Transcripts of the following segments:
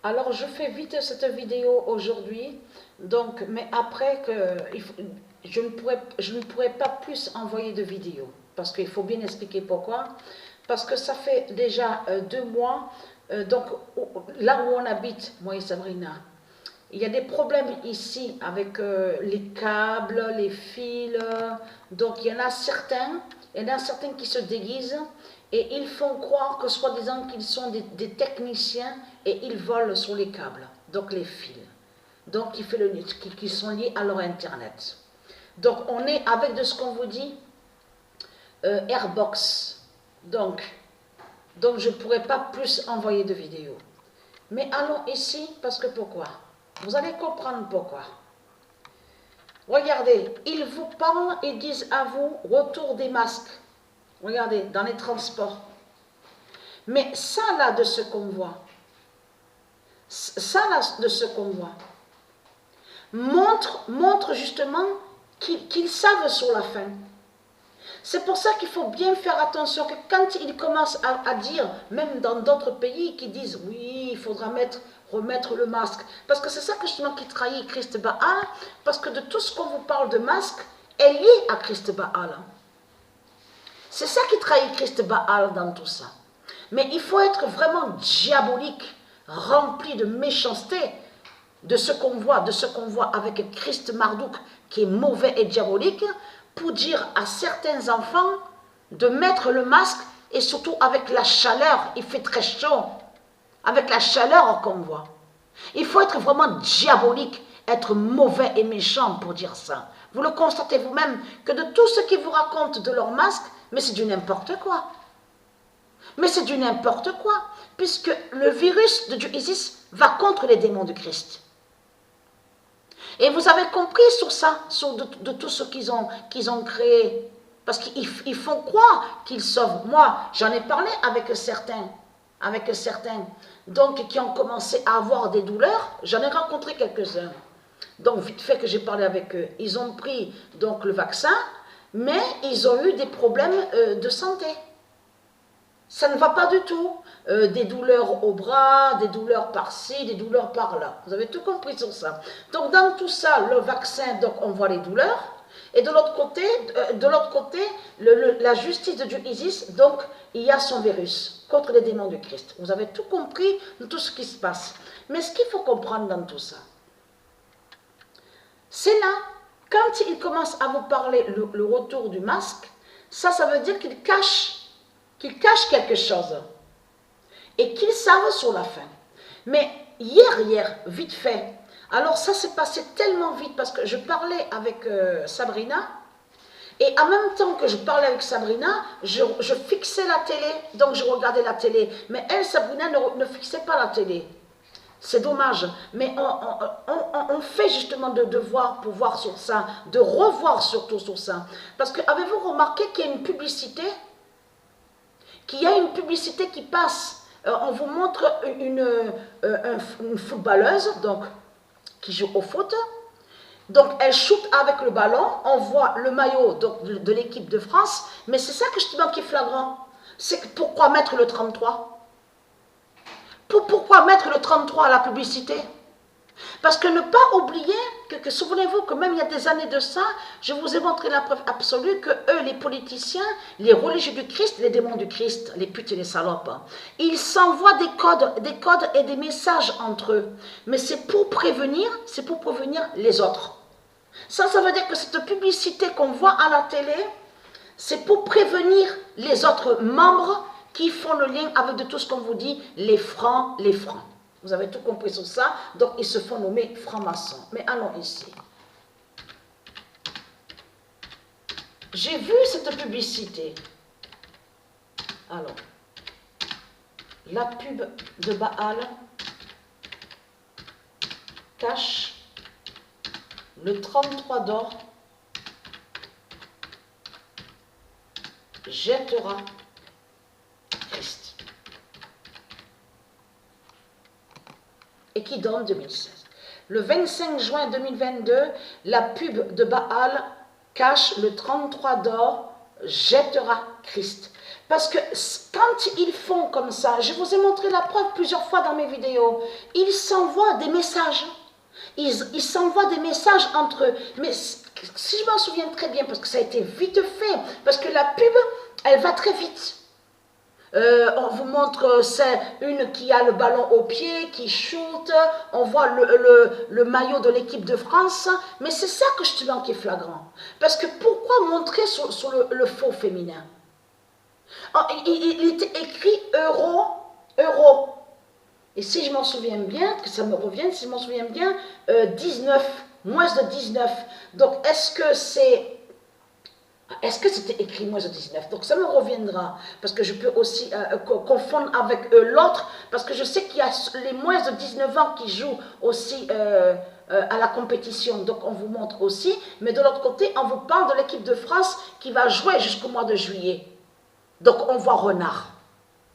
Alors je fais vite cette vidéo aujourd'hui, donc, mais après que je ne pourrai pas plus envoyer de vidéos, parce qu'il faut bien expliquer pourquoi. Parce que ça fait déjà 2 mois, donc là où on habite, moi et Sabrina, il y a des problèmes ici avec les câbles, les fils, donc il y en a certains qui se déguisent et ils font croire que soi-disant qu'ils sont des techniciens et ils volent sur les câbles, donc les fils, donc qui sont liés à leur internet. Donc on est avec de ce qu'on vous dit Airbox, donc je ne pourrais pas plus envoyer de vidéos. Mais allons ici, parce que pourquoi? Vous allez comprendre pourquoi. Regardez, ils vous parlent et disent à vous, retour des masques. Regardez, dans les transports. Mais ça là de ce qu'on voit, montre justement qu'ils savent sur la fin. C'est pour ça qu'il faut bien faire attention que quand ils commencent à dire, même dans d'autres pays qui disent oui, il faudra remettre le masque, parce que c'est ça que justement qui trahit Christ Baal, parce que de tout ce qu'on vous parle de masque est lié à Christ Baal. C'est ça qui trahit Christ Baal dans tout ça. Mais il faut être vraiment diabolique, rempli de méchanceté, de ce qu'on voit avec Christ Marduk qui est mauvais et diabolique, pour dire à certains enfants de mettre le masque, et surtout avec la chaleur, il fait très chaud, avec la chaleur qu'on voit. Il faut être vraiment diabolique, être mauvais et méchant pour dire ça. Vous le constatez vous-même que de tout ce qu'ils vous racontent de leur masque, mais c'est du n'importe quoi. Mais c'est du n'importe quoi, puisque le virus de Dieu Isis va contre les démons de Christ. Et vous avez compris sur ça, de tout ce qu'ils ont créé. Parce qu'ils font croire qu'ils sauvent. Moi, j'en ai parlé avec certains, donc qui ont commencé à avoir des douleurs. J'en ai rencontré quelques-uns. Donc, vite fait que j'ai parlé avec eux. Ils ont pris donc le vaccin, mais ils ont eu des problèmes de santé. Ça ne va pas du tout. Des douleurs au bras, des douleurs par-ci, des douleurs par-là. Vous avez tout compris sur ça. Donc dans tout ça, le vaccin, donc on voit les douleurs. Et de l'autre côté, la justice de Dieu Isis, donc il y a son virus contre les démons de Christ. Vous avez tout compris de tout ce qui se passe. Mais ce qu'il faut comprendre dans tout ça, c'est là, quand il commence à vous parler le retour du masque, ça veut dire qu'il cache quelque chose. Et qu'ils savent sur la fin. Mais hier, vite fait, alors ça s'est passé tellement vite parce que je parlais avec Sabrina, et en même temps que je parlais avec Sabrina, je fixais la télé, donc je regardais la télé. Mais elle, Sabrina, ne fixait pas la télé. C'est dommage, mais on fait justement de devoir pour voir sur ça, de revoir surtout sur ça. Parce que avez-vous remarqué qu'il y a une publicité qui passe? On vous montre une footballeuse donc, qui joue au foot. Donc elle shoot avec le ballon, on voit le maillot donc, de l'équipe de France, mais c'est ça que je te dis qui est flagrant. C'est pourquoi mettre le 33? Pourquoi mettre le 33 à la publicité? Parce que ne pas oublier que souvenez-vous que même il y a des années de ça, je vous ai montré la preuve absolue que eux, les politiciens, les religieux du Christ, les démons du Christ, les putes et les salopes, ils s'envoient des codes et des messages entre eux. Mais c'est pour prévenir les autres. Ça veut dire que cette publicité qu'on voit à la télé, c'est pour prévenir les autres membres qui font le lien avec de tout ce qu'on vous dit, les francs. Vous avez tout compris sur ça, donc ils se font nommer francs-maçons. Mais allons ici. J'ai vu cette publicité. Alors, la pub de Baal cache le 33 d'or, jettera Christ. Et qui donne 2016. Le 25 juin 2022, la pub de Baal cache le 33 d'or, jettera Christ. Parce que quand ils font comme ça, je vous ai montré la preuve plusieurs fois dans mes vidéos, ils s'envoient des messages. Ils s'envoient des messages entre eux. Mais si je m'en souviens très bien, parce que ça a été vite fait, parce que la pub, elle va très vite. On vous montre, c'est une qui a le ballon au pied, qui shoot, on voit le maillot de l'équipe de France, mais c'est ça que je te dis qui est flagrant. Parce que pourquoi montrer sur le faux féminin? Il était écrit euro, euro. Et si je m'en souviens bien, que ça me revienne, si je m'en souviens bien, 19, moins de 19. Donc est-ce que c'était écrit moins de 19? Donc ça me reviendra, parce que je peux aussi confondre avec l'autre, parce que je sais qu'il y a les moins de 19 ans qui jouent aussi à la compétition, donc on vous montre aussi, mais de l'autre côté, on vous parle de l'équipe de France qui va jouer jusqu'au mois de juillet. Donc on voit Renard.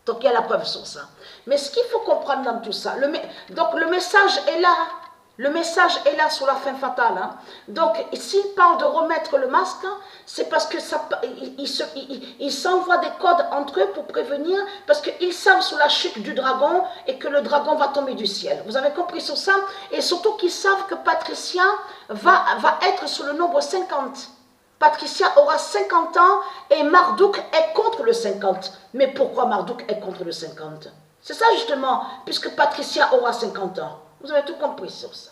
Donc il y a la preuve sur ça. Mais ce qu'il faut comprendre dans tout ça, donc le message est là. Le message est là sur la fin fatale. Hein. Donc, s'il parle de remettre le masque, c'est parce que ils s'envoient des codes entre eux pour prévenir, parce qu'ils savent sur la chute du dragon et que le dragon va tomber du ciel. Vous avez compris sur ça? Et surtout qu'ils savent que Patricia va être sur le nombre 50. Patricia aura 50 ans et Marduk est contre le 50. Mais pourquoi Marduk est contre le 50? C'est ça justement, puisque Patricia aura 50 ans. Vous avez tout compris sur ça.